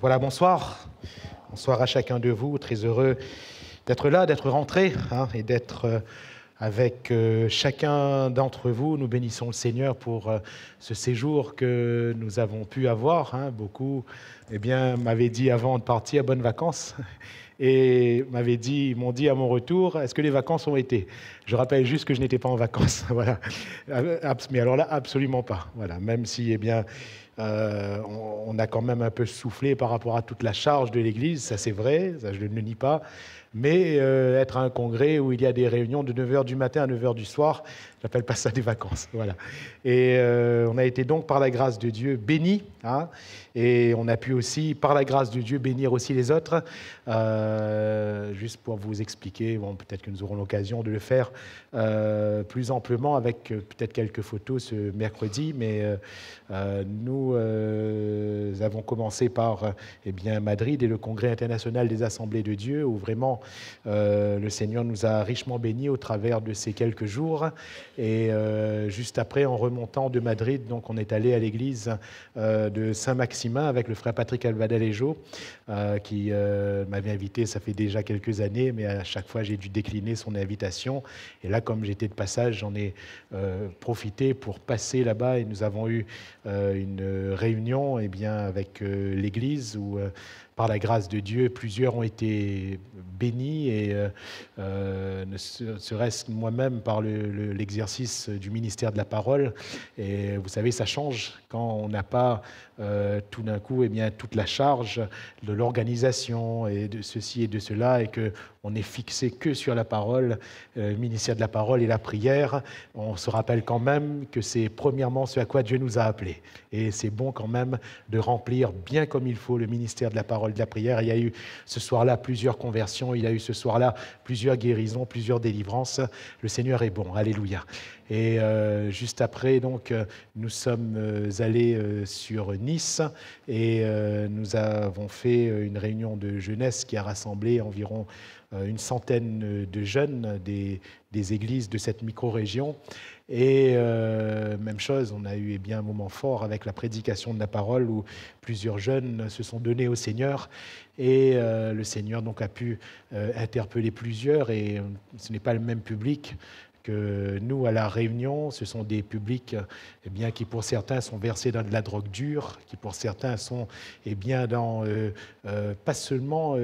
Voilà, bonsoir. Bonsoir à chacun de vous. Très heureux d'être là, d'être rentré et d'être avec chacun d'entre vous. Nous bénissons le Seigneur pour ce séjour que nous avons pu avoir. Beaucoup m'avaient dit avant de partir, bonnes vacances. Et m'ont dit à mon retour, est-ce que les vacances ont été? Je rappelle juste que je n'étais pas en vacances. Voilà. Mais alors là, absolument pas. Voilà. Même si, on a quand même un peu soufflé par rapport à toute la charge de l'Église, ça c'est vrai, ça je ne le nie pas, mais être à un congrès où il y a des réunions de 9h du matin à 9h du soir, je n'appelle pas ça des vacances. Voilà. Et on a été donc par la grâce de Dieu bénis, et on a pu aussi, par la grâce de Dieu, bénir aussi les autres. Juste pour vous expliquer, peut-être que nous aurons l'occasion de le faire plus amplement avec peut-être quelques photos ce mercredi, mais nous avons commencé par Madrid et le Congrès international des assemblées de Dieu, où vraiment le Seigneur nous a richement bénis au travers de ces quelques jours. Et juste après, en remontant de Madrid, donc on est allé à l'église de Saint-Maximin avec le frère Patrick Albadalejo, qui m'avait invité, ça fait déjà quelques années, mais à chaque fois j'ai dû décliner son invitation. Et là, comme j'étais de passage, j'en ai profité pour passer là-bas, et nous avons eu une réunion avec l'église où, par la grâce de Dieu, plusieurs ont été bénis, et ne serait-ce moi-même par l'exercice du ministère de la parole. Et vous savez, ça change quand on n'a pas tout d'un coup toute la charge de l'organisation et de ceci et de cela, et qu'on n'est fixé que sur la parole, le ministère de la parole et la prière. On se rappelle quand même que c'est premièrement ce à quoi Dieu nous a appelés. Et c'est bon quand même de remplir bien comme il faut le ministère de la parole, de la prière. Il y a eu ce soir-là plusieurs conversions, il y a eu ce soir-là plusieurs guérisons, plusieurs délivrances. Le Seigneur est bon, alléluia. Et juste après, donc, nous sommes allés sur Nice, et nous avons fait une réunion de jeunesse qui a rassemblé environ une centaine de jeunes des églises de cette micro-région. Et même chose, on a eu un moment fort avec la prédication de la parole, où plusieurs jeunes se sont donnés au Seigneur, et le Seigneur donc a pu interpeller plusieurs, et ce n'est pas le même public que nous à la Réunion. Ce sont des publics qui pour certains sont versés dans de la drogue dure, qui pour certains sont dans pas seulement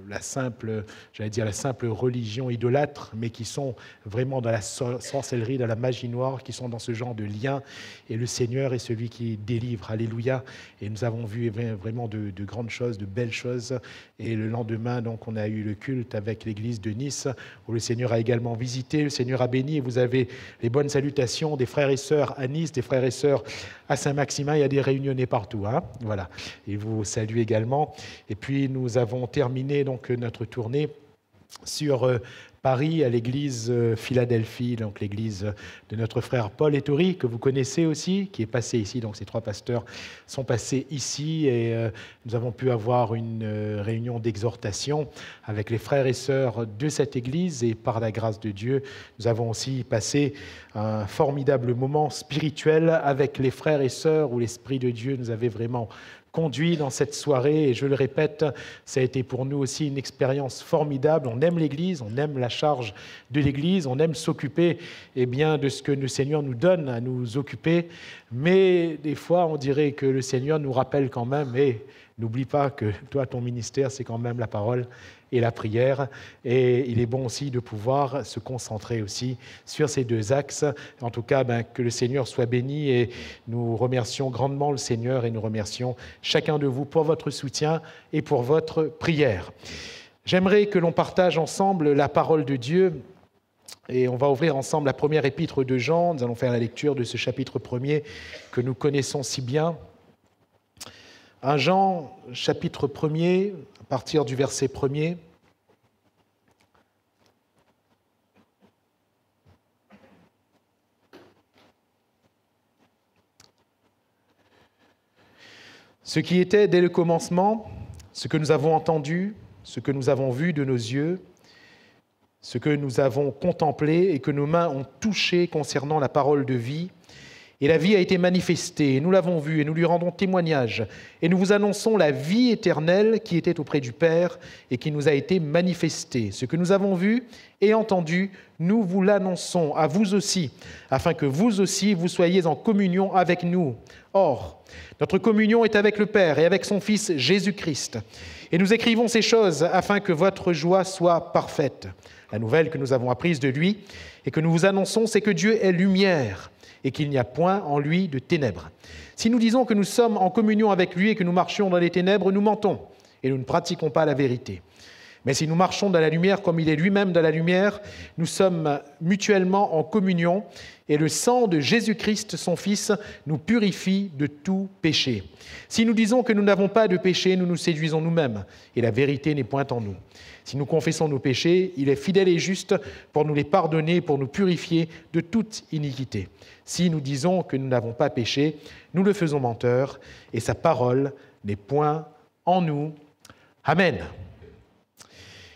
la simple religion idolâtre, mais qui sont vraiment dans la sorcellerie, dans la magie noire, qui sont dans ce genre de lien. Et le Seigneur est celui qui délivre, alléluia. Et nous avons vu vraiment de grandes choses, de belles choses. Et le lendemain, donc, on a eu le culte avec l'église de Nice, où le Seigneur a également visité, le Seigneur a béni, et vous avez les bonnes salutations des frères et sœurs à Nice, des frères et sœurs à Saint-Maximin. Il y a des réunionnais partout, voilà. Et vous salue également. Et puis nous avons terminé donc notre tournée sur Paris, à l'église Philadelphie, donc l'église de notre frère Paul Ettori, que vous connaissez aussi, qui est passé ici. Donc ces trois pasteurs sont passés ici, et nous avons pu avoir une réunion d'exhortation avec les frères et sœurs de cette église, et par la grâce de Dieu, nous avons aussi passé un formidable moment spirituel avec les frères et sœurs, où l'Esprit de Dieu nous avait vraiment conduit dans cette soirée. Et je le répète, ça a été pour nous aussi une expérience formidable. On aime l'Église, on aime la charge de l'Église, on aime s'occuper de ce que le Seigneur nous donne à nous occuper, mais des fois on dirait que le Seigneur nous rappelle quand même, n'oublie pas que toi, ton ministère, c'est quand même la parole et la prière. Et il est bon aussi de pouvoir se concentrer aussi sur ces deux axes. En tout cas, que le Seigneur soit béni, et nous remercions grandement le Seigneur, et nous remercions chacun de vous pour votre soutien et pour votre prière. J'aimerais que l'on partage ensemble la parole de Dieu, et on va ouvrir ensemble la première épître de Jean. Nous allons faire la lecture de ce chapitre 1er que nous connaissons si bien. 1 Jean, chapitre 1er, à partir du verset 1er. Ce qui était dès le commencement, ce que nous avons entendu, ce que nous avons vu de nos yeux, ce que nous avons contemplé et que nos mains ont touché concernant la parole de vie, Et la vie a été manifestée, et nous l'avons vue, et nous lui rendons témoignage. Et nous vous annonçons la vie éternelle qui était auprès du Père et qui nous a été manifestée. Ce que nous avons vu et entendu, nous vous l'annonçons à vous aussi, afin que vous aussi, vous soyez en communion avec nous. Or, notre communion est avec le Père et avec son Fils Jésus-Christ. Et nous écrivons ces choses afin que votre joie soit parfaite. La nouvelle que nous avons apprise de lui et que nous vous annonçons, c'est que Dieu est lumière et qu'il n'y a point en lui de ténèbres. Si nous disons que nous sommes en communion avec lui et que nous marchions dans les ténèbres, nous mentons et nous ne pratiquons pas la vérité. Mais si nous marchons dans la lumière comme il est lui-même dans la lumière, nous sommes mutuellement en communion et le sang de Jésus-Christ, son Fils, nous purifie de tout péché. Si nous disons que nous n'avons pas de péché, nous nous séduisons nous-mêmes et la vérité n'est point en nous. Si nous confessons nos péchés, il est fidèle et juste pour nous les pardonner, pour nous purifier de toute iniquité. Si nous disons que nous n'avons pas péché, nous le faisons menteur et sa parole n'est point en nous. Amen.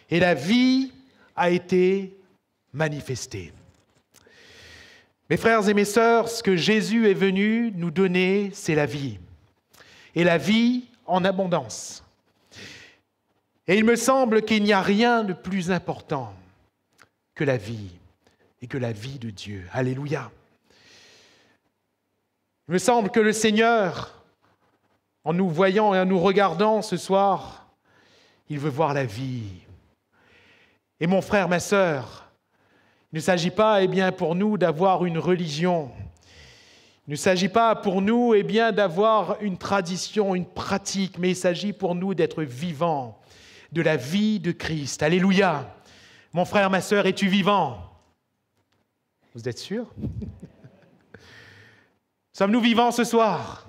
Et la vie a été manifestée. Mes frères et mes sœurs, ce que Jésus est venu nous donner, c'est la vie. Et la vie en abondance. Et il me semble qu'il n'y a rien de plus important que la vie et que la vie de Dieu. Alléluia. Il me semble que le Seigneur, en nous voyant et en nous regardant ce soir, il veut voir la vie. Et mon frère, ma sœur, il ne s'agit pas pour nous d'avoir une religion. Il ne s'agit pas pour nous d'avoir une tradition, une pratique, mais il s'agit pour nous d'être vivants de la vie de Christ. Alléluia. Mon frère, ma sœur, es-tu vivant? Vous êtes sûrs? Sommes-nous vivants ce soir?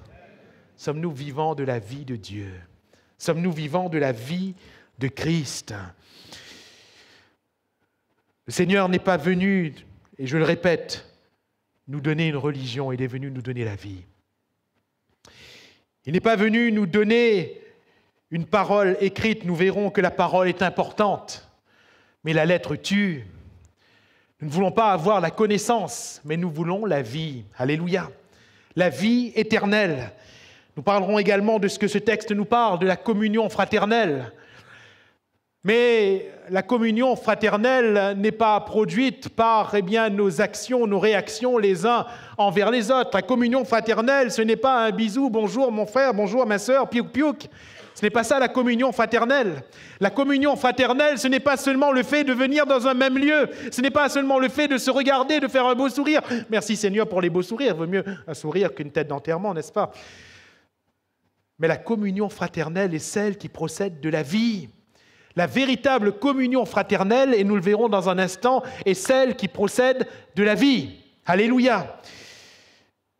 Sommes-nous vivants de la vie de Dieu? Sommes-nous vivants de la vie de Christ? Le Seigneur n'est pas venu, et je le répète, nous donner une religion, il est venu nous donner la vie. Il n'est pas venu nous donner une parole écrite, nous verrons que la parole est importante, mais la lettre tue. Nous ne voulons pas avoir la connaissance, mais nous voulons la vie. Alléluia. La vie éternelle. Nous parlerons également de ce que ce texte nous parle, de la communion fraternelle. Mais la communion fraternelle n'est pas produite par nos actions, nos réactions les uns envers les autres. La communion fraternelle, ce n'est pas un bisou, bonjour mon frère, bonjour ma sœur, piouk piouk. Ce n'est pas ça la communion fraternelle. La communion fraternelle, ce n'est pas seulement le fait de venir dans un même lieu. Ce n'est pas seulement le fait de se regarder, de faire un beau sourire. Merci Seigneur pour les beaux sourires. Il vaut mieux un sourire qu'une tête d'enterrement, n'est-ce pas? Mais la communion fraternelle est celle qui procède de la vie. La véritable communion fraternelle, et nous le verrons dans un instant, est celle qui procède de la vie. Alléluia.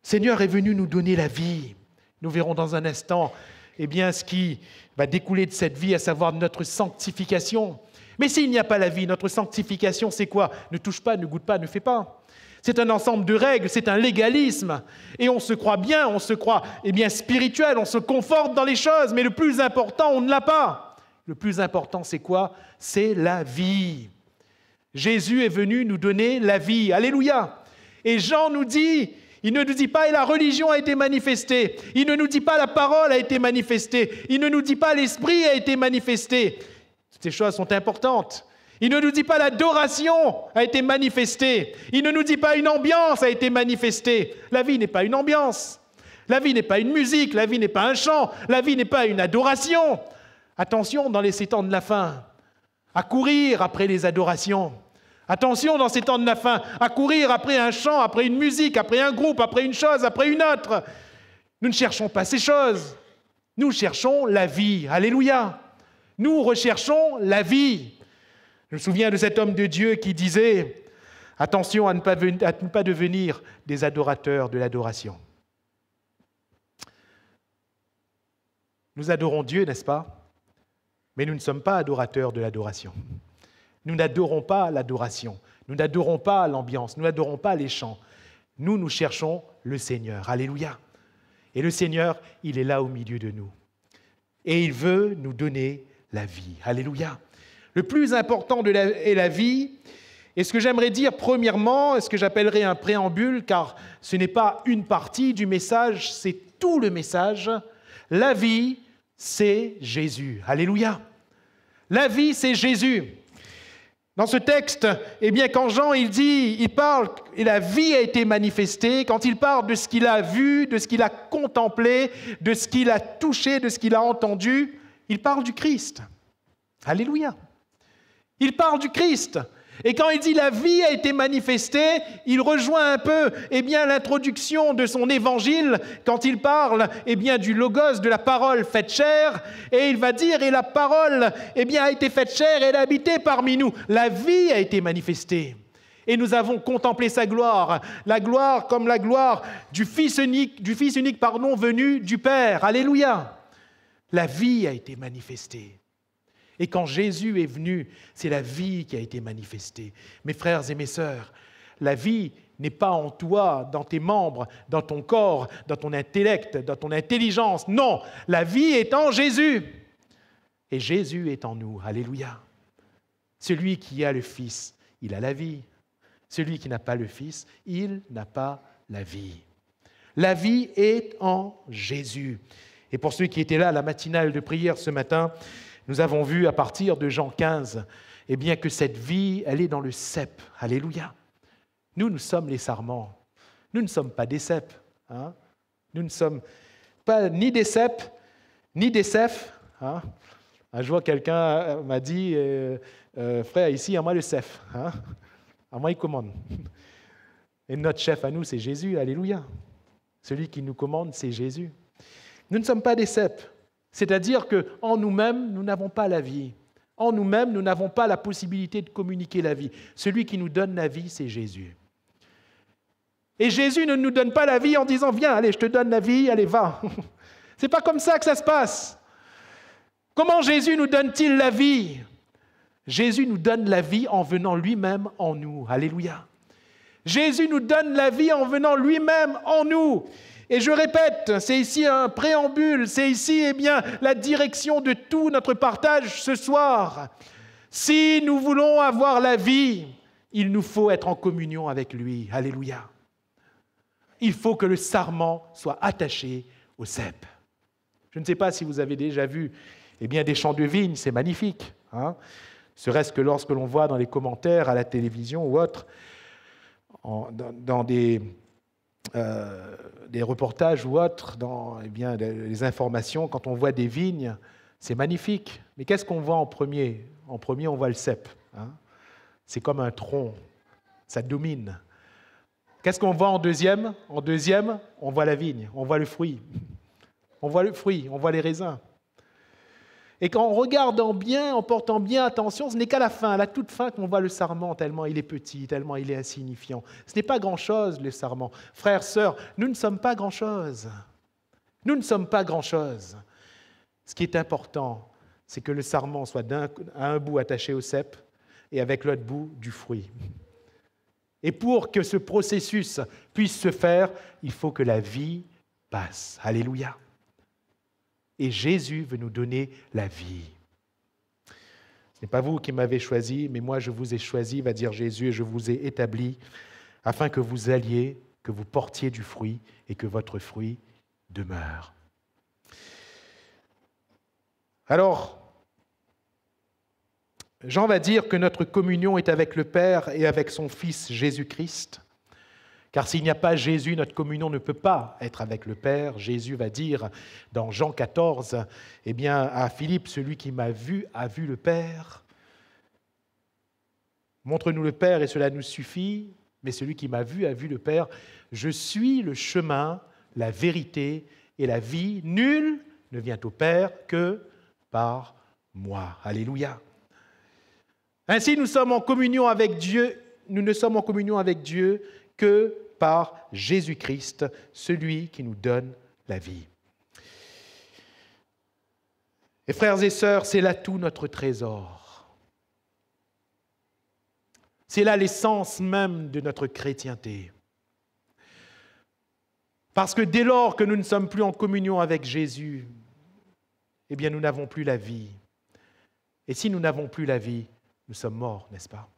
Le Seigneur est venu nous donner la vie. Nous verrons dans un instant ce qui va découler de cette vie, à savoir notre sanctification. Mais s'il n'y a pas la vie, notre sanctification, c'est quoi? Ne touche pas, ne goûte pas, ne fais pas. C'est un ensemble de règles, c'est un légalisme. Et on se croit bien, on se croit spirituel, on se conforte dans les choses, mais le plus important, on ne l'a pas. Le plus important, c'est quoi? C'est la vie. Jésus est venu nous donner la vie. Alléluia. Et Jean nous dit, il ne nous dit pas « la religion a été manifestée ». Il ne nous dit pas « la parole a été manifestée ». Il ne nous dit pas « l'esprit a été manifesté ». Toutes ces choses sont importantes. Il ne nous dit pas « l'adoration a été manifestée ». Il ne nous dit pas « une ambiance a été manifestée ». La vie n'est pas une ambiance. La vie n'est pas une musique. La vie n'est pas un chant. La vie n'est pas une adoration. Attention dans ces temps de la fin, à courir après les adorations. Attention dans ces temps de la fin, à courir après un chant, après une musique, après un groupe, après une chose, après une autre. Nous ne cherchons pas ces choses. Nous cherchons la vie. Alléluia. Nous recherchons la vie. Je me souviens de cet homme de Dieu qui disait « Attention à ne pas devenir des adorateurs de l'adoration. » Nous adorons Dieu, n'est-ce pas? Mais nous ne sommes pas adorateurs de l'adoration. Nous n'adorons pas l'adoration. Nous n'adorons pas l'ambiance. Nous n'adorons pas les chants. Nous cherchons le Seigneur. Alléluia. Et le Seigneur, il est là au milieu de nous. Et il veut nous donner la vie. Alléluia. Le plus important est la vie. Et ce que j'aimerais dire premièrement, ce que j'appellerais un préambule, car ce n'est pas une partie du message, c'est tout le message, la vie, c'est Jésus. Alléluia. La vie, c'est Jésus. Dans ce texte, eh bien, quand Jean il parle, et la vie a été manifestée, quand il parle de ce qu'il a vu, de ce qu'il a contemplé, de ce qu'il a touché, de ce qu'il a entendu, il parle du Christ. Alléluia. Il parle du Christ. Et quand il dit la vie a été manifestée, il rejoint un peu l'introduction de son évangile quand il parle du logos, de la parole faite chair, et il va dire et la parole a été faite chair et elle a habité parmi nous. La vie a été manifestée. Et nous avons contemplé sa gloire, la gloire comme la gloire du Fils unique, venu du Père. Alléluia. La vie a été manifestée. Et quand Jésus est venu, c'est la vie qui a été manifestée. Mes frères et mes sœurs, la vie n'est pas en toi, dans tes membres, dans ton corps, dans ton intellect, dans ton intelligence. Non, la vie est en Jésus. Et Jésus est en nous. Alléluia. Celui qui a le Fils, il a la vie. Celui qui n'a pas le Fils, il n'a pas la vie. La vie est en Jésus. Et pour ceux qui étaient là à la matinale de prière ce matin, nous avons vu à partir de Jean 15, que cette vie, elle est dans le cep. Alléluia. Nous sommes les sarments. Nous ne sommes pas des cèpes. Hein? Nous ne sommes pas ni des cèpes, ni des cèpes. Hein? Un jour, quelqu'un m'a dit, frère, ici, à moi le cef. Hein? À moi, il commande. Et notre chef à nous, c'est Jésus. Alléluia. Celui qui nous commande, c'est Jésus. Nous ne sommes pas des cèpes. C'est-à-dire qu'en nous-mêmes, nous n'avons pas la vie. En nous-mêmes, nous n'avons pas la possibilité de communiquer la vie. Celui qui nous donne la vie, c'est Jésus. Et Jésus ne nous donne pas la vie en disant « Viens, allez, je te donne la vie, allez, va ». Ce n'est pas comme ça que ça se passe. Comment Jésus nous donne-t-il la vie? Jésus nous donne la vie en venant lui-même en nous. Alléluia. Jésus nous donne la vie en venant lui-même en nous. Et je répète, c'est ici un préambule, c'est ici la direction de tout notre partage ce soir. Si nous voulons avoir la vie, il nous faut être en communion avec lui. Alléluia. Il faut que le sarment soit attaché au cep. Je ne sais pas si vous avez déjà vu des champs de vignes, c'est magnifique. Hein? Serait-ce que lorsque l'on voit dans les commentaires à la télévision ou autre, dans des reportages ou autres, dans les informations, quand on voit des vignes, c'est magnifique. Mais qu'est-ce qu'on voit en premier? En premier, on voit le cep. Hein? C'est comme un tronc, ça domine. Qu'est-ce qu'on voit en deuxième? En deuxième, on voit la vigne, on voit le fruit. On voit le fruit, on voit les raisins. Et en regardant bien, en portant bien attention, ce n'est qu'à la fin, à la toute fin, qu'on voit le sarment, tellement il est petit, tellement il est insignifiant. Ce n'est pas grand-chose, le sarment. Frères, sœurs, nous ne sommes pas grand-chose. Nous ne sommes pas grand-chose. Ce qui est important, c'est que le sarment soit à un bout attaché au cep et avec l'autre bout du fruit. Et pour que ce processus puisse se faire, il faut que la vie passe. Alléluia. Et Jésus veut nous donner la vie. Ce n'est pas vous qui m'avez choisi, mais moi je vous ai choisi, va dire Jésus, et je vous ai établi, afin que vous alliez, que vous portiez du fruit et que votre fruit demeure. Alors, Jean va dire que notre communion est avec le Père et avec son Fils Jésus-Christ. Car s'il n'y a pas Jésus, notre communion ne peut pas être avec le Père. Jésus va dire dans Jean 14, à Philippe, celui qui m'a vu a vu le Père. Montre-nous le Père et cela nous suffit, mais celui qui m'a vu a vu le Père. Je suis le chemin, la vérité et la vie. Nul ne vient au Père que par moi. Alléluia. Ainsi, nous sommes en communion avec Dieu. Nous ne sommes en communion avec Dieu que par Jésus-Christ, celui qui nous donne la vie. Et frères et sœurs, c'est là tout notre trésor. C'est là l'essence même de notre chrétienté. Parce que dès lors que nous ne sommes plus en communion avec Jésus, nous n'avons plus la vie. Et si nous n'avons plus la vie, nous sommes morts, n'est-ce pas?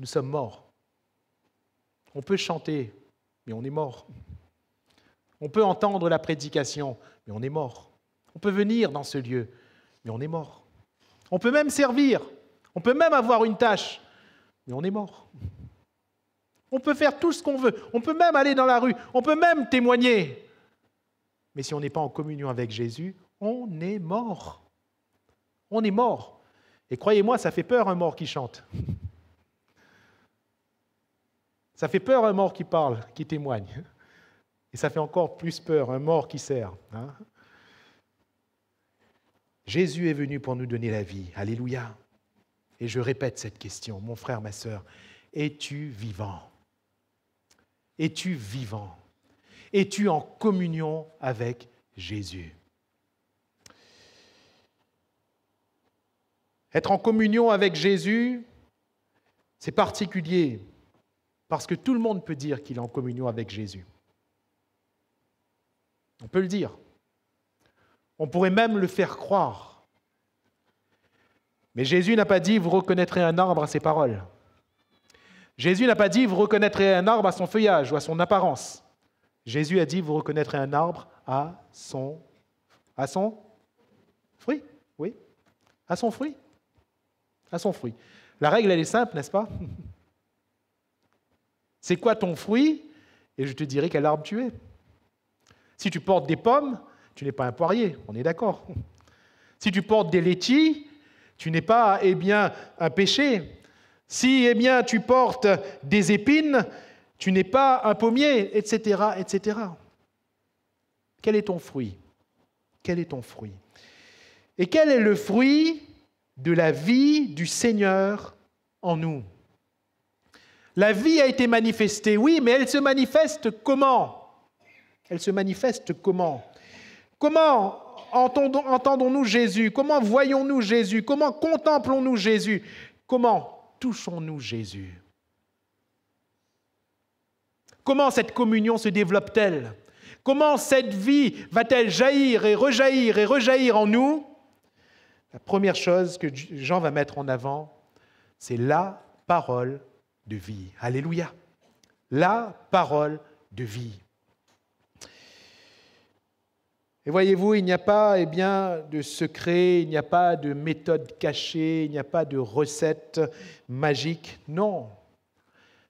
nous sommes morts. On peut chanter, mais on est mort. On peut entendre la prédication, mais on est mort. On peut venir dans ce lieu, mais on est mort. On peut même servir, on peut même avoir une tâche, mais on est mort. On peut faire tout ce qu'on veut, on peut même aller dans la rue, on peut même témoigner. Mais si on n'est pas en communion avec Jésus, on est mort. On est mort. Et croyez-moi, ça fait peur un mort qui chante. Ça fait peur un mort qui parle, qui témoigne. Et ça fait encore plus peur un mort qui sert. Hein? Jésus est venu pour nous donner la vie. Alléluia. Et je répète cette question, mon frère, ma sœur. Es-tu vivant? Es-tu vivant? Es-tu en communion avec Jésus? Être en communion avec Jésus, c'est particulier, parce que tout le monde peut dire qu'il est en communion avec Jésus. On peut le dire. On pourrait même le faire croire. Mais Jésus n'a pas dit « vous reconnaîtrez un arbre à ses paroles ». Jésus n'a pas dit « vous reconnaîtrez un arbre à son feuillage ou à son apparence ». Jésus a dit « vous reconnaîtrez un arbre à son fruit ». Oui, à son fruit. À son fruit. La règle, elle est simple, n'est-ce pas? C'est quoi ton fruit? Et je te dirai quel arbre tu es. Si tu portes des pommes, tu n'es pas un poirier, on est d'accord. Si tu portes des laitiers, tu n'es pas, un pêcher. Si, tu portes des épines, tu n'es pas un pommier, etc., etc. Quel est ton fruit? Quel est ton fruit? Et quel est le fruit de la vie du Seigneur en nous? La vie a été manifestée, oui, mais elle se manifeste comment? Elle se manifeste comment? Comment entendons-nous Jésus? Comment voyons-nous Jésus? Comment contemplons-nous Jésus? Comment touchons-nous Jésus? Comment cette communion se développe-t-elle? Comment cette vie va-t-elle jaillir et rejaillir en nous? La première chose que Jean va mettre en avant, c'est la parole de vie. Alléluia. La parole de vie. Et voyez-vous, il n'y a pas de secret, il n'y a pas de méthode cachée, il n'y a pas de recette magique. Non.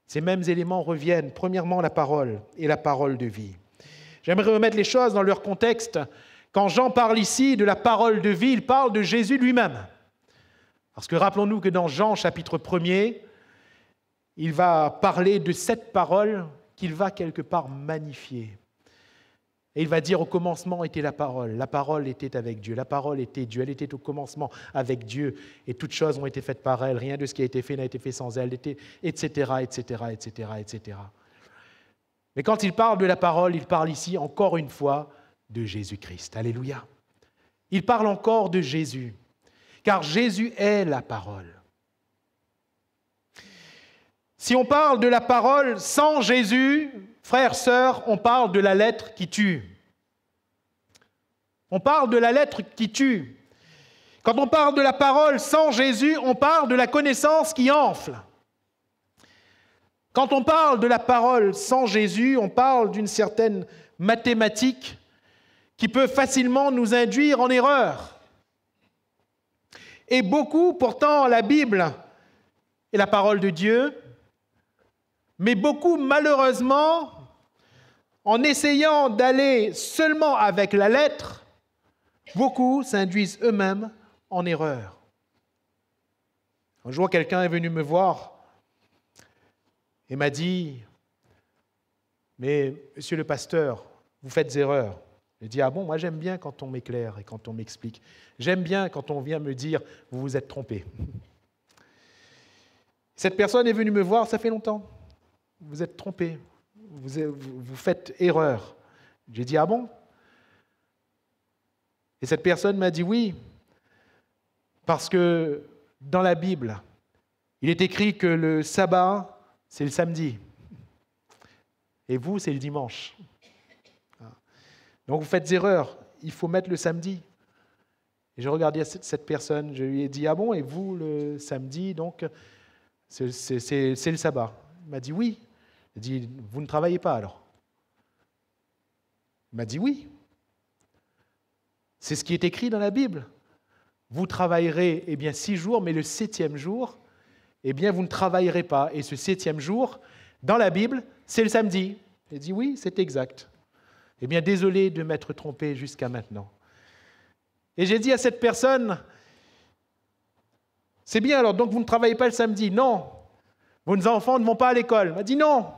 Ces mêmes éléments reviennent. Premièrement, la parole et la parole de vie. J'aimerais remettre les choses dans leur contexte. Quand Jean parle ici de la parole de vie, il parle de Jésus lui-même. Parce que rappelons-nous que dans Jean chapitre 1er, il va parler de cette parole qu'il va quelque part magnifier. Et il va dire au commencement était la parole était avec Dieu, la parole était Dieu, elle était au commencement avec Dieu, et toutes choses ont été faites par elle, rien de ce qui a été fait n'a été fait sans elle, etc., etc., etc., etc. Mais quand il parle de la parole, il parle ici encore une fois de Jésus-Christ. Alléluia. Il parle encore de Jésus, car Jésus est la parole. Si on parle de la parole sans Jésus, frères, sœurs, on parle de la lettre qui tue. On parle de la lettre qui tue. Quand on parle de la parole sans Jésus, on parle de la connaissance qui enfle. Quand on parle de la parole sans Jésus, on parle d'une certaine mathématique qui peut facilement nous induire en erreur. Et beaucoup, pourtant, la Bible est la parole de Dieu, mais beaucoup, malheureusement, en essayant d'aller seulement avec la lettre, beaucoup s'induisent eux-mêmes en erreur. Un jour, quelqu'un est venu me voir et m'a dit « Mais, monsieur le pasteur, vous faites erreur. » J'ai dit « Ah bon, moi j'aime bien quand on m'éclaire et quand on m'explique. J'aime bien quand on vient me dire « Vous vous êtes trompé. » Cette personne est venue me voir, ça fait longtemps. Vous êtes trompé, vous faites erreur. J'ai dit, ah bon? Et cette personne m'a dit oui, parce que dans la Bible, il est écrit que le sabbat, c'est le samedi. Et vous, c'est le dimanche. Donc vous faites erreur, il faut mettre le samedi. Et je regardais cette personne, je lui ai dit, ah bon, et vous, le samedi, donc, c'est le sabbat. Il m'a dit oui. Il dit, vous ne travaillez pas alors? Il m'a dit oui. C'est ce qui est écrit dans la Bible. Vous travaillerez 6 jours, mais le 7e jour, vous ne travaillerez pas. Et ce 7e jour, dans la Bible, c'est le samedi. Il dit oui, c'est exact. Désolé de m'être trompé jusqu'à maintenant. Et j'ai dit à cette personne, c'est bien alors, donc vous ne travaillez pas le samedi? Non. Vos enfants ne vont pas à l'école? Il m'a dit non.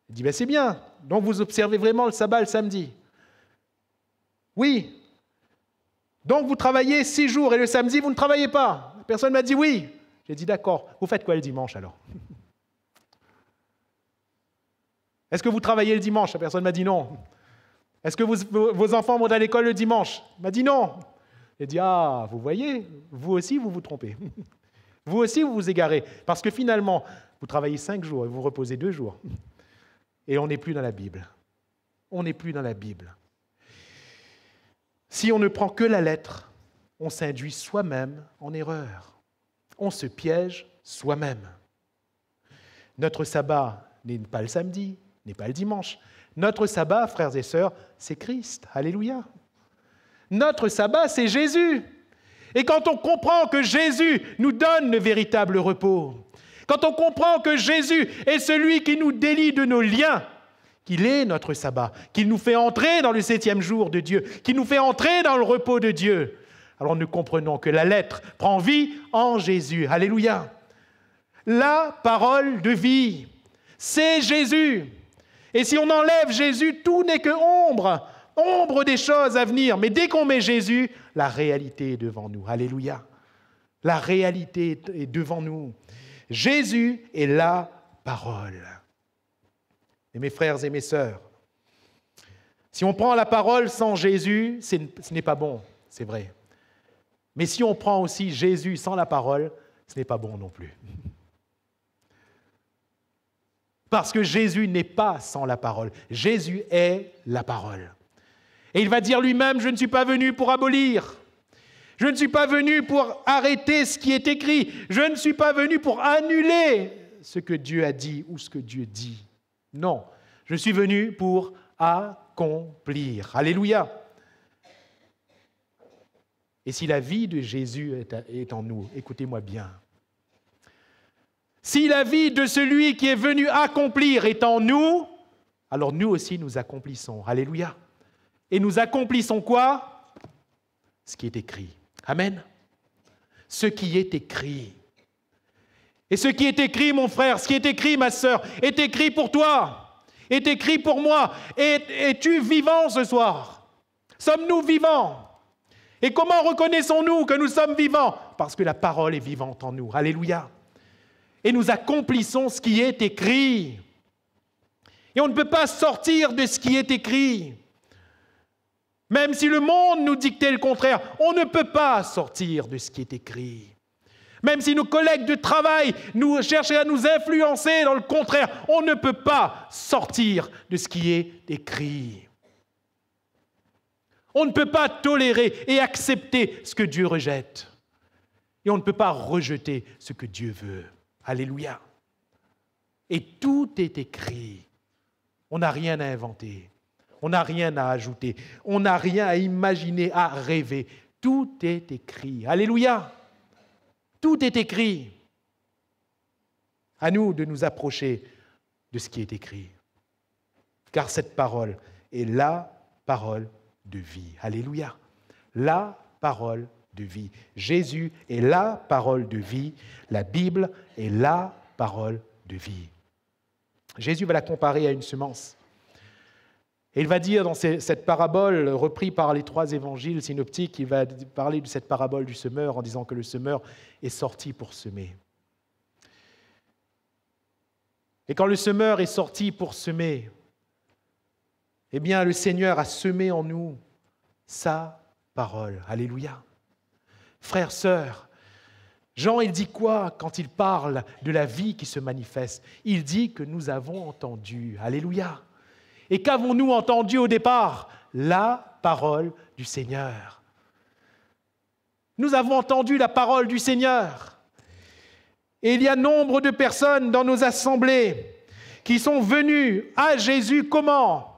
Il dit, c'est bien, donc vous observez vraiment le sabbat le samedi? Oui. Donc vous travaillez 6 jours et le samedi, vous ne travaillez pas? La personne m'a dit oui. J'ai dit d'accord, vous faites quoi le dimanche alors? Est-ce que vous travaillez le dimanche? La personne m'a dit non. Est-ce que vos enfants vont à l'école le dimanche? Il m'a dit non. J'ai dit, vous voyez, vous aussi vous vous trompez. Vous aussi vous vous égarez. Parce que finalement, vous travaillez 5 jours et vous reposez 2 jours. Et on n'est plus dans la Bible. On n'est plus dans la Bible. Si on ne prend que la lettre, on s'induit soi-même en erreur. On se piège soi-même. Notre sabbat n'est pas le samedi, n'est pas le dimanche. Notre sabbat, frères et sœurs, c'est Christ. Alléluia. Notre sabbat, c'est Jésus. Et quand on comprend que Jésus nous donne le véritable repos, quand on comprend que Jésus est celui qui nous délie de nos liens, qu'il est notre sabbat, qu'il nous fait entrer dans le 7e jour de Dieu, qu'il nous fait entrer dans le repos de Dieu, alors nous comprenons que la lettre prend vie en Jésus. Alléluia. La parole de vie, c'est Jésus. Et si on enlève Jésus, tout n'est que ombre des choses à venir. Mais dès qu'on met Jésus, la réalité est devant nous. Alléluia. La réalité est devant nous. Jésus est la parole. Et mes frères et mes sœurs, si on prend la parole sans Jésus, ce n'est pas bon, c'est vrai. Mais si on prend aussi Jésus sans la parole, ce n'est pas bon non plus. Parce que Jésus n'est pas sans la parole. Jésus est la parole. Et il va dire lui-même, je ne suis pas venu pour abolir. Je ne suis pas venu pour arrêter ce qui est écrit. Je ne suis pas venu pour annuler ce que Dieu a dit ou ce que Dieu dit. Non, je suis venu pour accomplir. Alléluia. Et si la vie de Jésus est en nous, écoutez-moi bien. Si la vie de celui qui est venu accomplir est en nous, alors nous aussi nous accomplissons. Alléluia. Et nous accomplissons quoi? Ce qui est écrit. Amen. Ce qui est écrit. Et ce qui est écrit, mon frère, ce qui est écrit, ma sœur, est écrit pour toi, est écrit pour moi. Es-tu vivant ce soir? Sommes-nous vivants? Et comment reconnaissons-nous que nous sommes vivants? Parce que la parole est vivante en nous. Alléluia. Et nous accomplissons ce qui est écrit. Et on ne peut pas sortir de ce qui est écrit. Même si le monde nous dictait le contraire, on ne peut pas sortir de ce qui est écrit. Même si nos collègues de travail nous cherchaient à nous influencer dans le contraire, on ne peut pas sortir de ce qui est écrit. On ne peut pas tolérer et accepter ce que Dieu rejette. Et on ne peut pas rejeter ce que Dieu veut. Alléluia. Et tout est écrit. On n'a rien à inventer. On n'a rien à ajouter. On n'a rien à imaginer, à rêver. Tout est écrit. Alléluia. Tout est écrit. À nous de nous approcher de ce qui est écrit. Car cette parole est la parole de vie. Alléluia. La parole de vie. Jésus est la parole de vie. La Bible est la parole de vie. Jésus va la comparer à une semence. Et il va dire dans cette parabole, reprise par les 3 évangiles synoptiques, il va parler de cette parabole du semeur en disant que le semeur est sorti pour semer. Et quand le semeur est sorti pour semer, eh bien le Seigneur a semé en nous sa parole. Alléluia. Frères, sœurs, Jean, il dit quoi quand il parle de la vie qui se manifeste? Il dit que nous avons entendu. Alléluia. Et qu'avons-nous entendu au départ? La parole du Seigneur. Nous avons entendu la parole du Seigneur. Et il y a nombre de personnes dans nos assemblées qui sont venues à Jésus. Comment?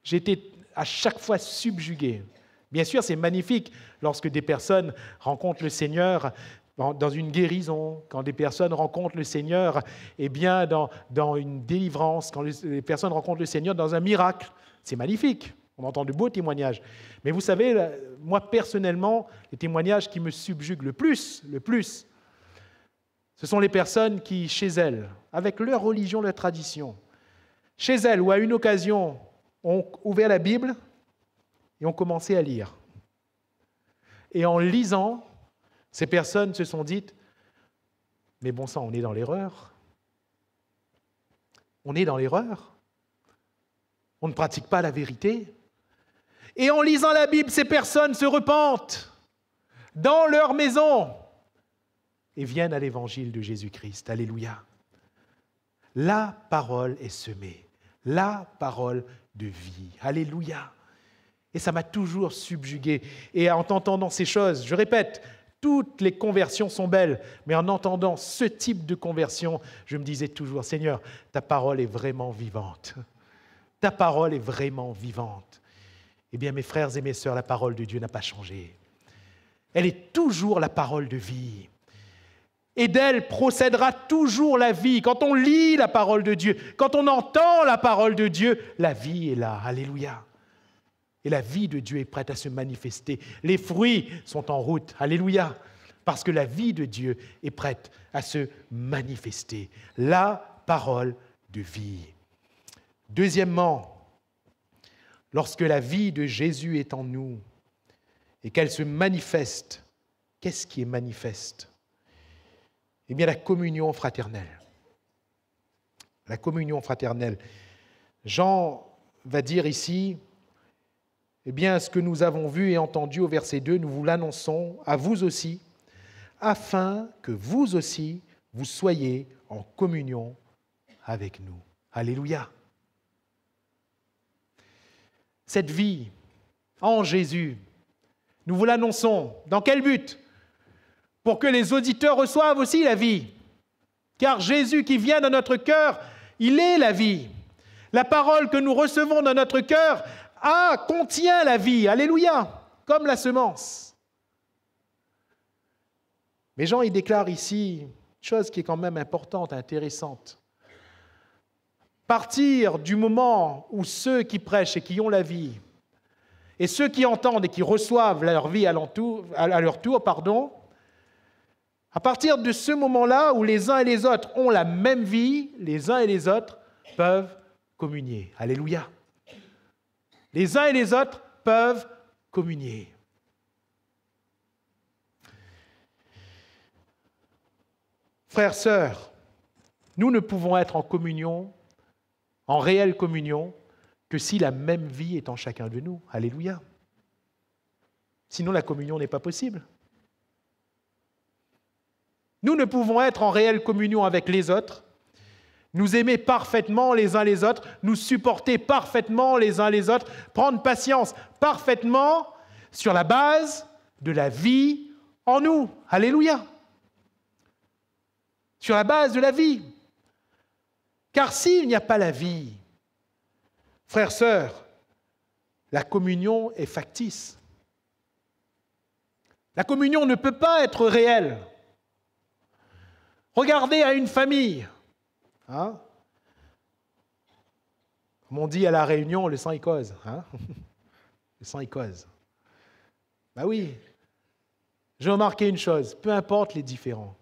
J'étais à chaque fois subjugué. Bien sûr, c'est magnifique lorsque des personnes rencontrent le Seigneur dans une guérison, quand des personnes rencontrent le Seigneur dans une délivrance, quand les personnes rencontrent le Seigneur dans un miracle. C'est magnifique. On entend de beaux témoignages. Mais vous savez, moi personnellement, les témoignages qui me subjuguent le plus, ce sont les personnes qui, chez elles, avec leur religion, leur tradition, chez elles ou à une occasion, ont ouvert la Bible et ont commencé à lire. Et en lisant, ces personnes se sont dites « Mais bon sang, on est dans l'erreur. On est dans l'erreur. On ne pratique pas la vérité. » Et en lisant la Bible, ces personnes se repentent dans leur maison et viennent à l'évangile de Jésus-Christ. Alléluia. La parole est semée, la parole de vie. Alléluia. Et ça m'a toujours subjugué. Et en entendant ces choses, je répète, toutes les conversions sont belles, mais en entendant ce type de conversion, je me disais toujours, Seigneur, ta parole est vraiment vivante. Ta parole est vraiment vivante. Eh bien, mes frères et mes sœurs, la parole de Dieu n'a pas changé. Elle est toujours la parole de vie. Et d'elle procédera toujours la vie. Quand on lit la parole de Dieu, quand on entend la parole de Dieu, la vie est là. Alléluia. Et la vie de Dieu est prête à se manifester. Les fruits sont en route. Alléluia. Parce que la vie de Dieu est prête à se manifester. La parole de vie. Deuxièmement, lorsque la vie de Jésus est en nous et qu'elle se manifeste, qu'est-ce qui est manifeste? Eh bien, la communion fraternelle. La communion fraternelle. Jean va dire ici, eh bien, ce que nous avons vu et entendu au verset 2, nous vous l'annonçons à vous aussi, afin que vous aussi, vous soyez en communion avec nous. Alléluia. Cette vie en Jésus, nous vous l'annonçons. Dans quel but? Pour que les auditeurs reçoivent aussi la vie. Car Jésus qui vient dans notre cœur, il est la vie. La parole que nous recevons dans notre cœur contient la vie. Alléluia, comme la semence. Mais Jean, il déclare ici une chose qui est quand même importante, intéressante. Partir du moment où ceux qui prêchent et qui ont la vie, et ceux qui entendent et qui reçoivent leur vie à leur tour, à partir de ce moment-là où les uns et les autres ont la même vie, les uns et les autres peuvent communier. Alléluia. Les uns et les autres peuvent communier. Frères, sœurs, nous ne pouvons être en communion, en réelle communion, que si la même vie est en chacun de nous. Alléluia. Sinon, la communion n'est pas possible. Nous ne pouvons être en réelle communion avec les autres, nous aimer parfaitement les uns les autres, nous supporter parfaitement les uns les autres, prendre patience parfaitement sur la base de la vie en nous. Alléluia. Sur la base de la vie. Car s'il n'y a pas la vie, frères, sœurs, la communion est factice. La communion ne peut pas être réelle. Regardez à une famille. Comme on dit à La Réunion, le sang y cause. Le sang y cause. Ben oui. J'ai remarqué une chose, peu importe les différends,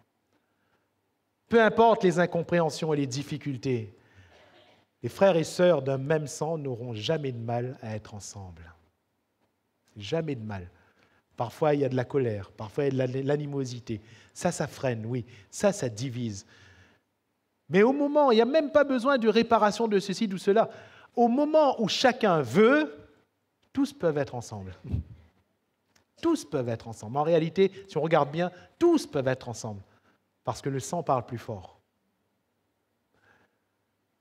peu importe les incompréhensions et les difficultés, les frères et sœurs d'un même sang n'auront jamais de mal à être ensemble. Jamais de mal. Parfois, il y a de la colère, parfois, il y a de l'animosité. Ça freine, oui. Ça divise. Mais au moment, il n'y a même pas besoin de réparation de ceci, de cela. Au moment où chacun veut, tous peuvent être ensemble. Tous peuvent être ensemble. En réalité, si on regarde bien, tous peuvent être ensemble. Parce que le sang parle plus fort.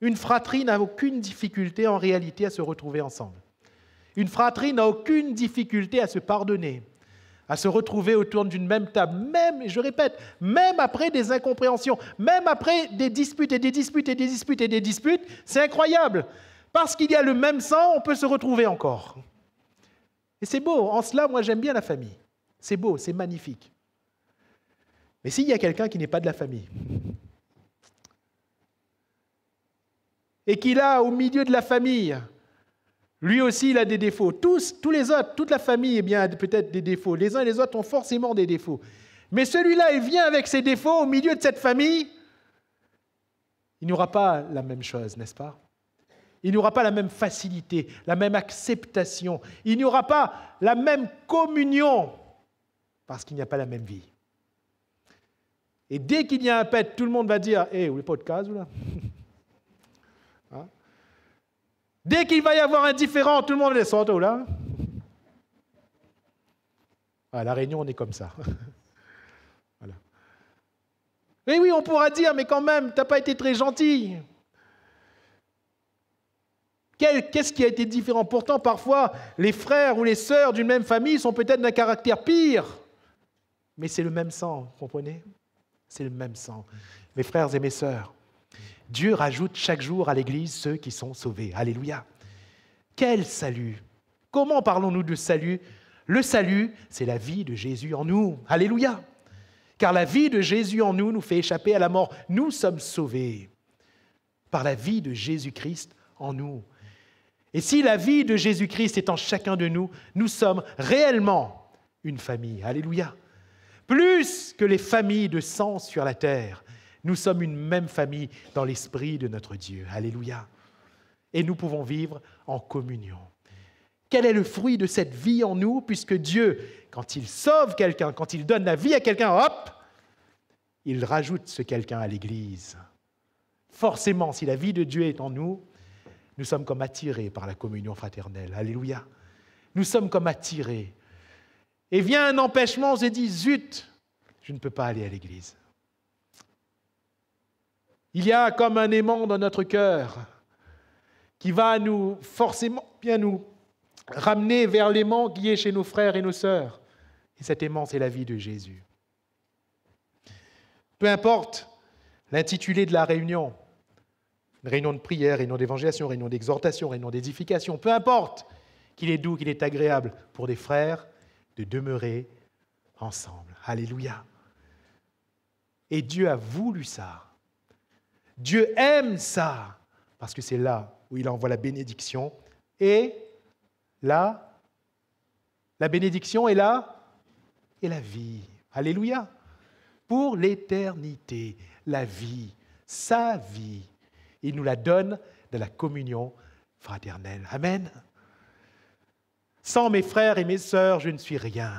Une fratrie n'a aucune difficulté en réalité à se retrouver ensemble. Une fratrie n'a aucune difficulté à se pardonner, à se retrouver autour d'une même table, même, et je répète, même après des incompréhensions, même après des disputes et des disputes et des disputes et des disputes, c'est incroyable. Parce qu'il y a le même sang, on peut se retrouver encore. Et c'est beau. En cela, moi, j'aime bien la famille. C'est beau, c'est magnifique. Mais s'il y a quelqu'un qui n'est pas de la famille, et qu'il a au milieu de la famille, lui aussi, il a des défauts. Tous les autres, toute la famille, eh bien, a peut-être des défauts. Les uns et les autres ont forcément des défauts. Mais celui-là, il vient avec ses défauts au milieu de cette famille. Il n'aura pas la même chose, n'est-ce pas? Il n'y aura pas la même facilité, la même acceptation. Il n'y aura pas la même communion parce qu'il n'y a pas la même vie. Et dès qu'il y a un pet, tout le monde va dire « Eh, vous n'avez pas de case, là ?» Hein? Dès qu'il va y avoir un différent, tout le monde va dire « Sortez, là ?» À La Réunion, on est comme ça. Voilà. Mais oui, on pourra dire « Mais quand même, tu n'as pas été très gentil. » Qu'est-ce qui a été différent? Pourtant, parfois, les frères ou les sœurs d'une même famille sont peut-être d'un caractère pire. Mais c'est le même sang, vous comprenez? C'est le même sang. Mes frères et mes sœurs, Dieu rajoute chaque jour à l'Église ceux qui sont sauvés. Alléluia. Quel salut! Comment parlons-nous de salut? Le salut, c'est la vie de Jésus en nous. Alléluia. Car la vie de Jésus en nous nous fait échapper à la mort. Nous sommes sauvés par la vie de Jésus-Christ en nous. Et si la vie de Jésus-Christ est en chacun de nous, nous sommes réellement une famille. Alléluia. Plus que les familles de sang sur la terre, nous sommes une même famille dans l'esprit de notre Dieu. Alléluia. Et nous pouvons vivre en communion. Quel est le fruit de cette vie en nous? Puisque Dieu, quand il sauve quelqu'un, quand il donne la vie à quelqu'un, hop, il rajoute ce quelqu'un à l'Église. Forcément, si la vie de Dieu est en nous, nous sommes comme attirés par la communion fraternelle. Alléluia. Nous sommes comme attirés. Et vient un empêchement, on se dit, zut, je ne peux pas aller à l'église. Il y a comme un aimant dans notre cœur qui va nous forcément bien nous ramener vers l'aimant qui est chez nos frères et nos sœurs. Et cet aimant, c'est la vie de Jésus. Peu importe l'intitulé de la réunion, une réunion de prière, réunion d'évangélisation, réunion d'exhortation, réunion d'édification, peu importe qu'il est doux, qu'il est agréable pour des frères de demeurer ensemble. Alléluia. Et Dieu a voulu ça. Dieu aime ça, parce que c'est là où il envoie la bénédiction. Et là, la bénédiction est là, et la vie. Alléluia. Pour l'éternité, la vie, sa vie. Il nous la donne de la communion fraternelle. Amen. Sans mes frères et mes sœurs, je ne suis rien.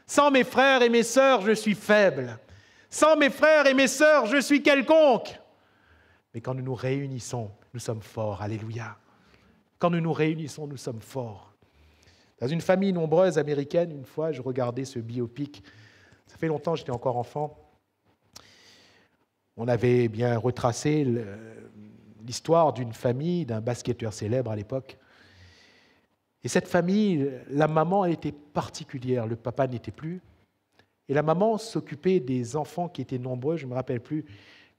Sans mes frères et mes sœurs, je suis faible. Sans mes frères et mes sœurs, je suis quelconque. Mais quand nous nous réunissons, nous sommes forts. Alléluia. Quand nous nous réunissons, nous sommes forts. Dans une famille nombreuse américaine, une fois, je regardais ce biopic. Ça fait longtemps, j'étais encore enfant. On avait bien retracé l'histoire d'une famille, d'un basketteur célèbre à l'époque. Et cette famille, la maman, elle était particulière. Le papa n'était plus. Et la maman s'occupait des enfants qui étaient nombreux. Je ne me rappelle plus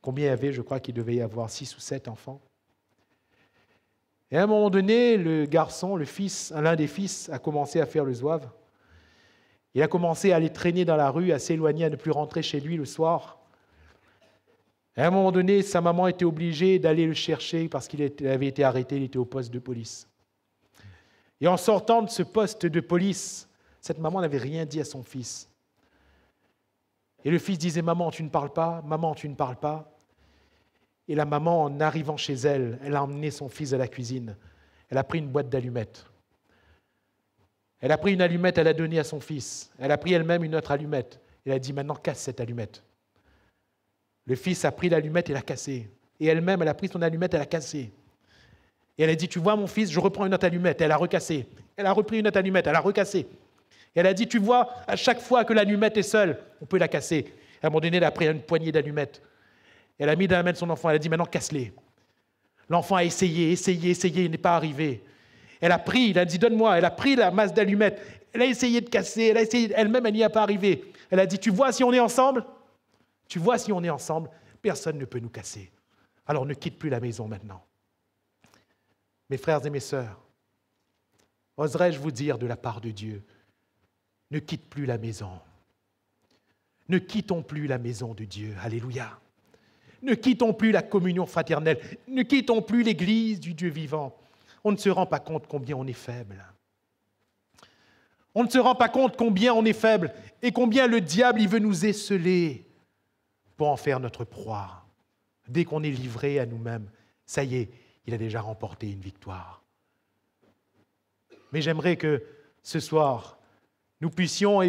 combien il y avait. Je crois qu'il devait y avoir 6 ou 7 enfants. Et à un moment donné, le garçon, le fils, l'un des fils, a commencé à faire le zouave. Il a commencé à aller traîner dans la rue, à s'éloigner, à ne plus rentrer chez lui le soir. Et à un moment donné, sa maman était obligée d'aller le chercher parce qu'il avait été arrêté, il était au poste de police. Et en sortant de ce poste de police, cette maman n'avait rien dit à son fils. Et le fils disait « Maman, tu ne parles pas, maman, tu ne parles pas ». Et la maman, en arrivant chez elle, elle a emmené son fils à la cuisine. Elle a pris une boîte d'allumettes. Elle a pris une allumette, elle a donné à son fils. Elle a pris elle-même une autre allumette. Elle a dit « Maintenant, casse cette allumette ». Le fils a pris l'allumette et l'a cassée. Et elle-même, elle a pris son allumette, elle l'a cassée. Et elle a dit, tu vois mon fils, je reprends une autre allumette. Elle a recassé. Elle a repris une autre allumette, elle a recassé. Et elle a dit, tu vois, à chaque fois que l'allumette est seule, on peut la casser. À un moment donné, elle a pris une poignée d'allumettes. Elle a mis dans la main de son enfant, elle a dit, maintenant casse-les. L'enfant a essayé, il n'est pas arrivé. Elle a pris, il a dit, donne-moi. Elle a pris la masse d'allumettes. Elle a essayé de casser, elle a essayé, elle-même, elle n'y a pas arrivé. Elle a dit, tu vois, si on est ensemble, personne ne peut nous casser. Alors ne quitte plus la maison maintenant. Mes frères et mes sœurs, oserais-je vous dire de la part de Dieu, ne quitte plus la maison. Ne quittons plus la maison de Dieu. Alléluia. Ne quittons plus la communion fraternelle. Ne quittons plus l'Église du Dieu vivant. On ne se rend pas compte combien on est faible. On ne se rend pas compte combien on est faible et combien le diable il veut nous esseler pour en faire notre proie. Dès qu'on est livré à nous-mêmes, ça y est, il a déjà remporté une victoire. Mais j'aimerais que ce soir, nous puissions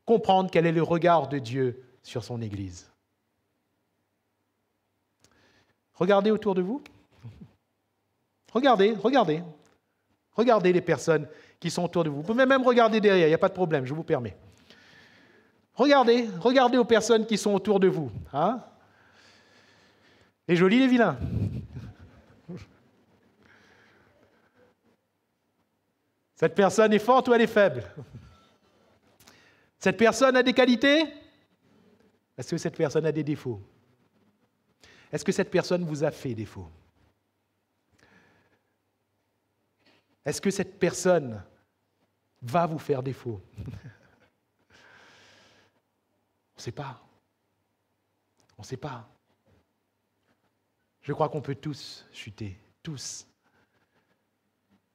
comprendre quel est le regard de Dieu sur son Église. Regardez autour de vous. Regardez les personnes qui sont autour de vous. Vous pouvez même regarder derrière, il n'y a pas de problème, je vous permets. Regardez aux personnes qui sont autour de vous. Hein? Les jolis, les vilains. Cette personne est forte ou elle est faible? Cette personne a des qualités? Est-ce que cette personne a des défauts? Est-ce que cette personne vous a fait défaut? Est-ce que cette personne va vous faire défaut? On ne sait pas. On ne sait pas. Je crois qu'on peut tous chuter, tous.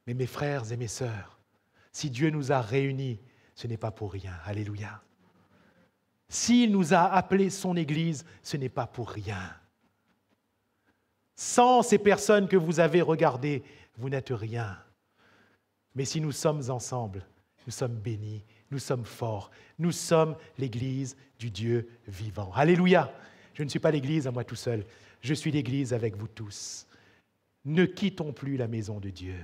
Mais mes frères et mes sœurs, si Dieu nous a réunis, ce n'est pas pour rien. Alléluia. S'il nous a appelés son Église, ce n'est pas pour rien. Sans ces personnes que vous avez regardées, vous n'êtes rien. Mais si nous sommes ensemble, nous sommes bénis, nous sommes forts, nous sommes l'Église du Dieu vivant. Alléluia! Je ne suis pas l'Église à moi tout seul, je suis l'Église avec vous tous. Ne quittons plus la maison de Dieu.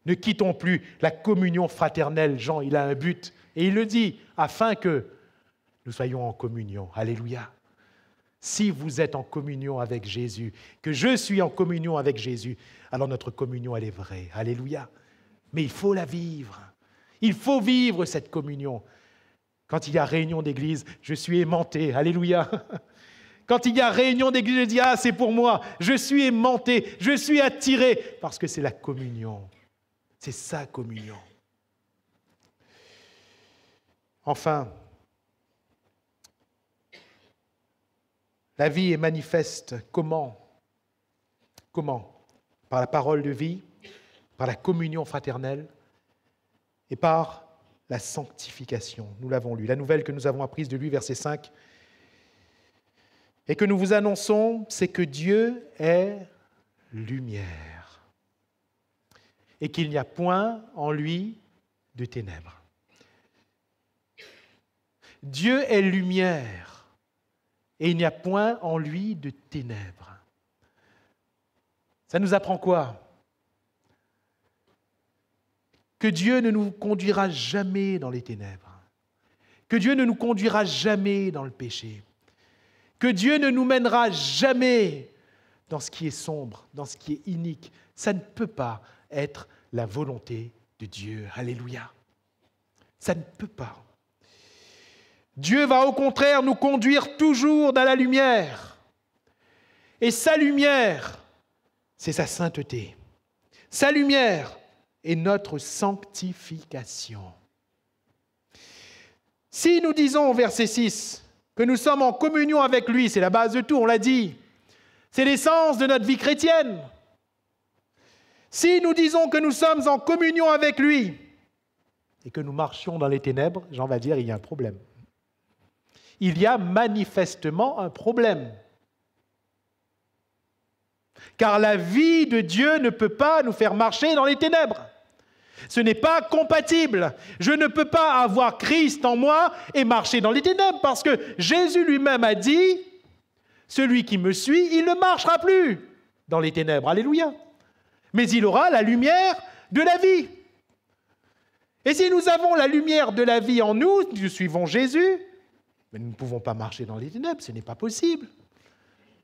Ne quittons plus la communion fraternelle. Jean, il a un but, et il le dit, afin que nous soyons en communion. Alléluia! Si vous êtes en communion avec Jésus, que je suis en communion avec Jésus, alors notre communion, elle est vraie. Alléluia! Mais il faut la vivre. Il faut vivre cette communion. Quand il y a réunion d'église, je suis aimanté. Alléluia. Quand il y a réunion d'église, je dis, ah, c'est pour moi. Je suis aimanté, je suis attiré, parce que c'est la communion. C'est sa communion. Enfin, la vie est manifeste. Comment? Par la parole de vie, par la communion fraternelle et par la sanctification. Nous l'avons lu. La nouvelle que nous avons apprise de lui, verset 5, et que nous vous annonçons, c'est que Dieu est lumière et qu'il n'y a point en lui de ténèbres. Dieu est lumière et il n'y a point en lui de ténèbres. Ça nous apprend quoi? Que Dieu ne nous conduira jamais dans les ténèbres, que Dieu ne nous conduira jamais dans le péché, que Dieu ne nous mènera jamais dans ce qui est sombre, dans ce qui est inique. Ça ne peut pas être la volonté de Dieu. Alléluia. Ça ne peut pas. Dieu va au contraire nous conduire toujours dans la lumière. Et sa lumière, c'est sa sainteté. Sa lumière, et notre sanctification. Si nous disons au verset 6 que nous sommes en communion avec lui, c'est la base de tout, on l'a dit, c'est l'essence de notre vie chrétienne. Si nous disons que nous sommes en communion avec lui et que nous marchions dans les ténèbres, Jean va dire il y a un problème. Il y a manifestement un problème. Car la vie de Dieu ne peut pas nous faire marcher dans les ténèbres. Ce n'est pas compatible. Je ne peux pas avoir Christ en moi et marcher dans les ténèbres parce que Jésus lui-même a dit, celui qui me suit, il ne marchera plus dans les ténèbres. Alléluia. Mais il aura la lumière de la vie. Et si nous avons la lumière de la vie en nous, nous suivons Jésus, mais nous ne pouvons pas marcher dans les ténèbres, ce n'est pas possible.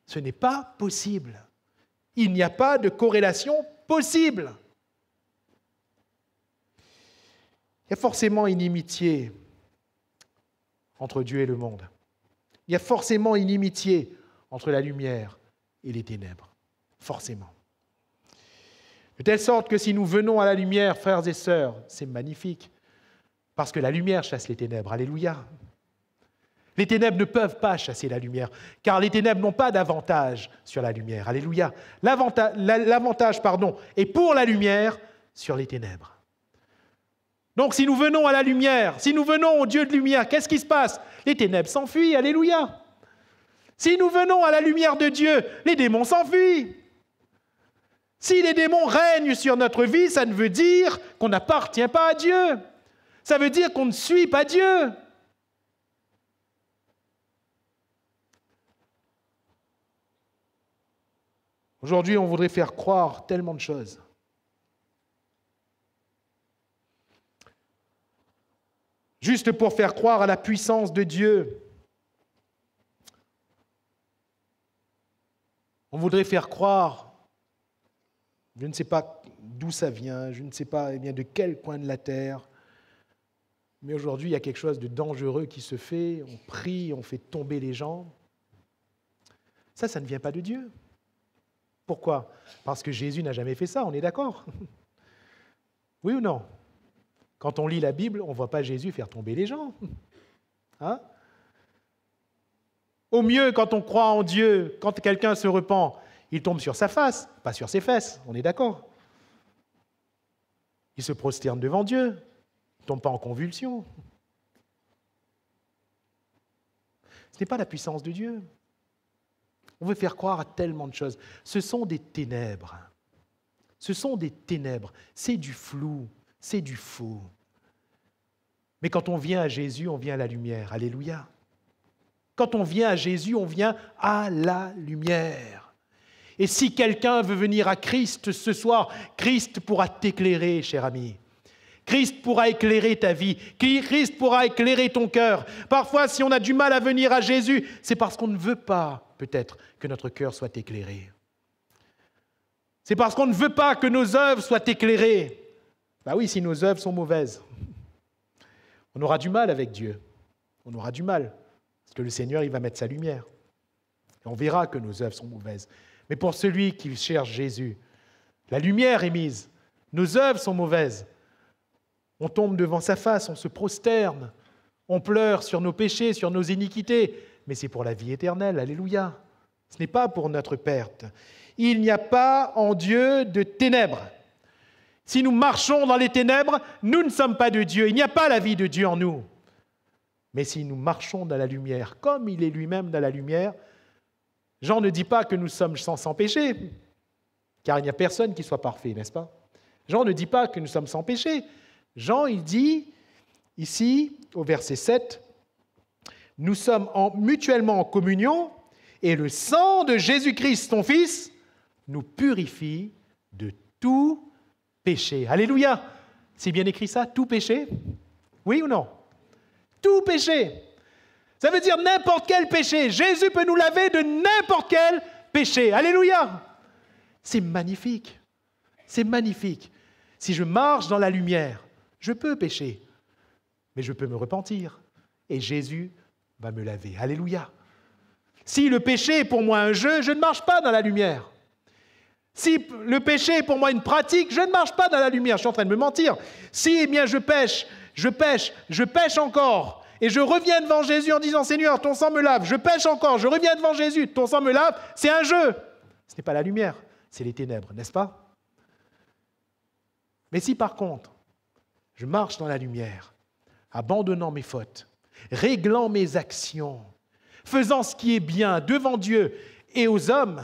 Ce n'est pas possible. Il n'y a pas de corrélation possible. Il y a forcément inimitié entre Dieu et le monde. Il y a forcément inimitié entre la lumière et les ténèbres. Forcément. De telle sorte que si nous venons à la lumière, frères et sœurs, c'est magnifique, parce que la lumière chasse les ténèbres. Alléluia. Les ténèbres ne peuvent pas chasser la lumière, car les ténèbres n'ont pas d'avantage sur la lumière. Alléluia. L'avantage, est pour la lumière sur les ténèbres. Donc si nous venons à la lumière, si nous venons au Dieu de lumière, qu'est-ce qui se passe? Les ténèbres s'enfuient. Alléluia. Si nous venons à la lumière de Dieu, les démons s'enfuient. Si les démons règnent sur notre vie, ça ne veut dire qu'on n'appartient pas à Dieu. Ça veut dire qu'on ne suit pas Dieu. Aujourd'hui, on voudrait faire croire tellement de choses. Juste pour faire croire à la puissance de Dieu. On voudrait faire croire, je ne sais pas d'où ça vient, je ne sais pas de quel coin de la terre, mais aujourd'hui, il y a quelque chose de dangereux qui se fait, on prie, on fait tomber les gens. Ça ne vient pas de Dieu. Pourquoi? Parce que Jésus n'a jamais fait ça, on est d'accord? Oui ou non? Quand on lit la Bible, on ne voit pas Jésus faire tomber les gens. Hein? Au mieux, quand on croit en Dieu, quand quelqu'un se repent, il tombe sur sa face, pas sur ses fesses, on est d'accord? Il se prosterne devant Dieu, il ne tombe pas en convulsion. Ce n'est pas la puissance de Dieu. On veut faire croire à tellement de choses. Ce sont des ténèbres. Ce sont des ténèbres. C'est du flou, c'est du faux. Mais quand on vient à Jésus, on vient à la lumière. Alléluia. Quand on vient à Jésus, on vient à la lumière. Et si quelqu'un veut venir à Christ ce soir, Christ pourra t'éclairer, cher ami. Christ pourra éclairer ta vie. Christ pourra éclairer ton cœur. Parfois, si on a du mal à venir à Jésus, c'est parce qu'on ne veut pas, peut-être, que notre cœur soit éclairé. C'est parce qu'on ne veut pas que nos œuvres soient éclairées. Ben oui, si nos œuvres sont mauvaises, on aura du mal avec Dieu. On aura du mal. Parce que le Seigneur, il va mettre sa lumière. Et on verra que nos œuvres sont mauvaises. Mais pour celui qui cherche Jésus, la lumière est mise. Nos œuvres sont mauvaises. On tombe devant sa face, on se prosterne. On pleure sur nos péchés, sur nos iniquités. Mais c'est pour la vie éternelle. Alléluia. Ce n'est pas pour notre perte. Il n'y a pas en Dieu de ténèbres. Si nous marchons dans les ténèbres, nous ne sommes pas de Dieu. Il n'y a pas la vie de Dieu en nous. Mais si nous marchons dans la lumière, comme il est lui-même dans la lumière, Jean ne dit pas que nous sommes sans péché, car il n'y a personne qui soit parfait, n'est-ce pas? Jean ne dit pas que nous sommes sans péché. Jean, il dit, ici, au verset 7, « Nous sommes mutuellement en communion, et le sang de Jésus-Christ, ton Fils, nous purifie de tout péché. » Alléluia! C'est bien écrit ça, tout péché? Oui ou non? Tout péché. Ça veut dire n'importe quel péché. Jésus peut nous laver de n'importe quel péché. Alléluia! C'est magnifique. C'est magnifique. Si je marche dans la lumière, je peux pécher, mais je peux me repentir. Et Jésus va me laver. Alléluia! Si le péché est pour moi un jeu, je ne marche pas dans la lumière. Si le péché est pour moi une pratique, je ne marche pas dans la lumière. Je suis en train de me mentir. Si je pêche encore, et je reviens devant Jésus en disant « Seigneur, ton sang me lave », je pêche encore, je reviens devant Jésus, ton sang me lave, c'est un jeu. Ce n'est pas la lumière, c'est les ténèbres, n'est-ce pas? Mais si par contre, je marche dans la lumière, abandonnant mes fautes, réglant mes actions, faisant ce qui est bien devant Dieu et aux hommes,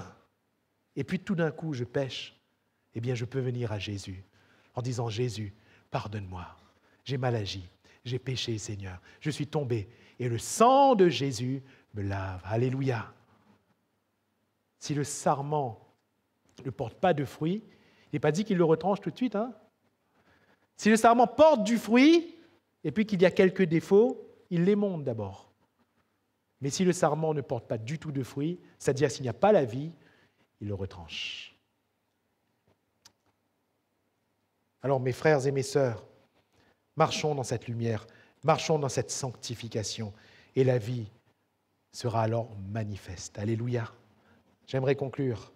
et puis tout d'un coup je pêche, eh bien je peux venir à Jésus en disant « Jésus, pardonne-moi, j'ai mal agi, j'ai péché Seigneur, je suis tombé et le sang de Jésus me lave. » Alléluia. Si le sarment ne porte pas de fruit, il n'est pas dit qu'il le retranche tout de suite. Hein? Si le sarment porte du fruit et puis qu'il y a quelques défauts, il les monte d'abord. Mais si le sarment ne porte pas du tout de fruit, c'est-à-dire s'il n'y a pas la vie, il le retranche. Alors mes frères et mes sœurs, Marchons dans cette lumière, marchons dans cette sanctification, et la vie sera alors manifeste. Alléluia. J'aimerais conclure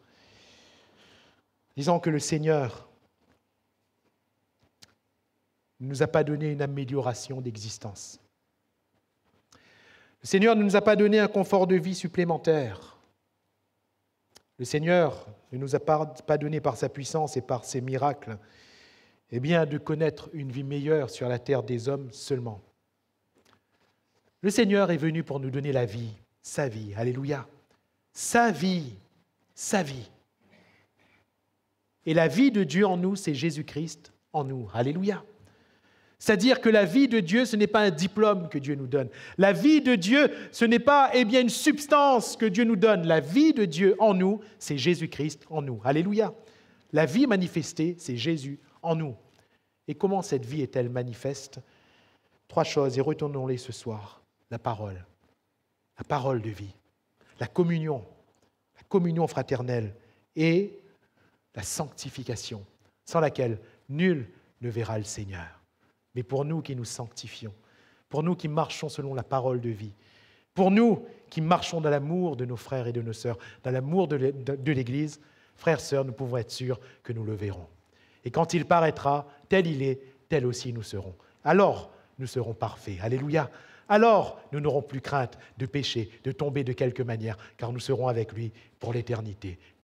disant que le Seigneur ne nous a pas donné une amélioration d'existence. Le Seigneur ne nous a pas donné un confort de vie supplémentaire. Le Seigneur ne nous a pas donné par sa puissance et par ses miracles, eh bien, de connaître une vie meilleure sur la terre des hommes seulement. Le Seigneur est venu pour nous donner la vie, sa vie, alléluia, sa vie, sa vie. Et la vie de Dieu en nous, c'est Jésus-Christ en nous, alléluia. C'est-à-dire que la vie de Dieu, ce n'est pas un diplôme que Dieu nous donne. La vie de Dieu, ce n'est pas une substance que Dieu nous donne. La vie de Dieu en nous, c'est Jésus-Christ en nous. Alléluia. La vie manifestée, c'est Jésus en nous. Et comment cette vie est-elle manifeste? 3 choses, et retournons-les ce soir. La parole de vie, la communion fraternelle et la sanctification, sans laquelle nul ne verra le Seigneur. Mais pour nous qui nous sanctifions, pour nous qui marchons selon la parole de vie, pour nous qui marchons dans l'amour de nos frères et de nos sœurs, dans l'amour de l'Église, frères, sœurs, nous pouvons être sûrs que nous le verrons. Et quand il paraîtra, tel il est, tel aussi nous serons. Alors, nous serons parfaits. Alléluia. Alors, nous n'aurons plus crainte de pécher, de tomber de quelque manière, car nous serons avec lui pour l'éternité.